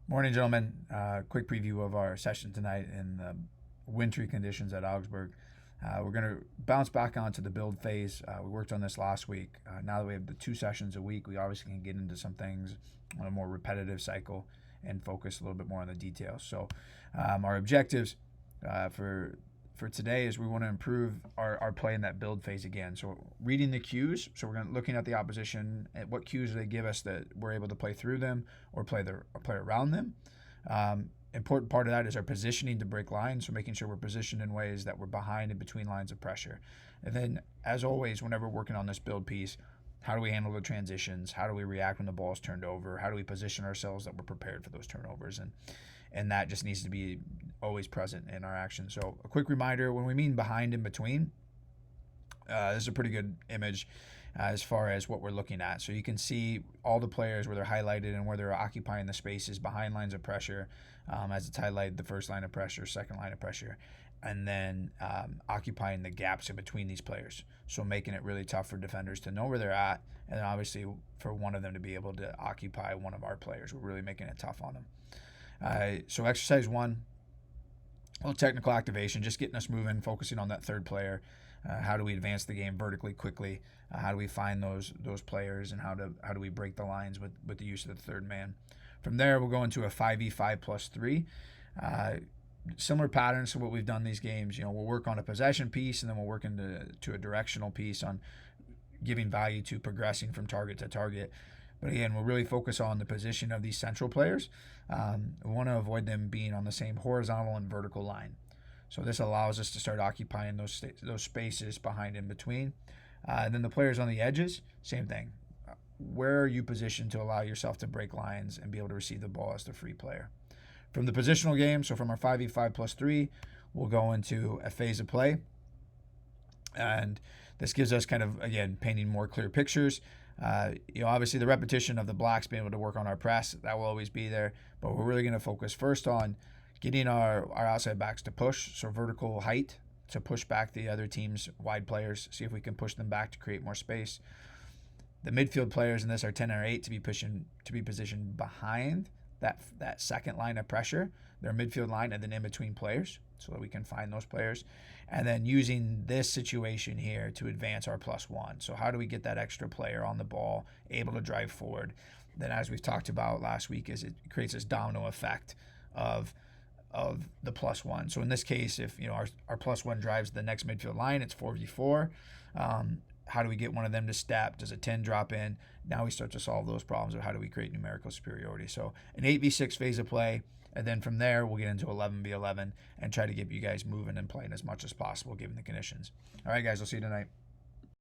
Morning, gentlemen. Quick preview of our session tonight in the wintry conditions at Augsburg. We're going to bounce back onto the build phase. We worked on this last week. Now that we have the 2 sessions a week, we obviously can get into some things on a more repetitive cycle and focus a little bit more on the details. So, our objectives for today is we want to improve our play in that build phase again. So reading the cues. So we're looking at the opposition, at what cues do they give us that we're able to play through them or play around them. Important part of that is our positioning to break lines. So making sure we're positioned in ways that we're behind and between lines of pressure. And then, as always, whenever we're working on this build piece, how do we handle the transitions? How do we react when the ball's turned over? How do we position ourselves that we're prepared for those turnovers? And that just needs to be always present in our action. So a quick reminder, when we mean behind and between, this is a pretty good image as far as what we're looking at. So you can see all the players where they're highlighted and where they're occupying the spaces behind lines of pressure, as it's highlighted the first line of pressure, second line of pressure, and then occupying the gaps in between these players. So making it really tough for defenders to know where they're at, and then obviously for one of them to be able to occupy one of our players. We're really making it tough on them. So exercise 1, a little technical activation, just getting us moving, focusing on that third player. How do we advance the game vertically quickly? How do we find those players, and how do we break the lines with the use of the third man? From there, we'll go into a 5v5 plus 3. Similar patterns to what we've done these games. We'll work on a possession piece, and then we'll work into a directional piece on giving value to progressing from target to target. But again, we'll really focus on the position of these central players. We want to avoid them being on the same horizontal and vertical line. So this allows us to start occupying those spaces behind in between. And then the players on the edges, same thing. Where are you positioned to allow yourself to break lines and be able to receive the ball as the free player? From the positional game, so from our 5v5 plus 3, we'll go into a phase of play. And this gives us kind of, again, painting more clear pictures. Obviously the repetition of the blacks being able to work on our press, that will always be there. But we're really going to focus first on getting our outside backs to push, so vertical height to push back the other team's wide players, see if we can push them back to create more space. The midfield players in this are 10 or 8 to be positioned behind that second line of pressure, their midfield line, and then in between players, so that we can find those players. And then using this situation here to advance our +1. So how do we get that extra player on the ball, able to drive forward? Then, as we've talked about last week, is it creates this domino effect of the +1. So in this case, if our +1 drives the next midfield line, it's 4v4. How do we get one of them to step? Does a 10 drop in? Now we start to solve those problems of how do we create numerical superiority. So an 8v6 phase of play, and then from there we'll get into 11v11 and try to get you guys moving and playing as much as possible given the conditions. All right, guys, I'll see you tonight.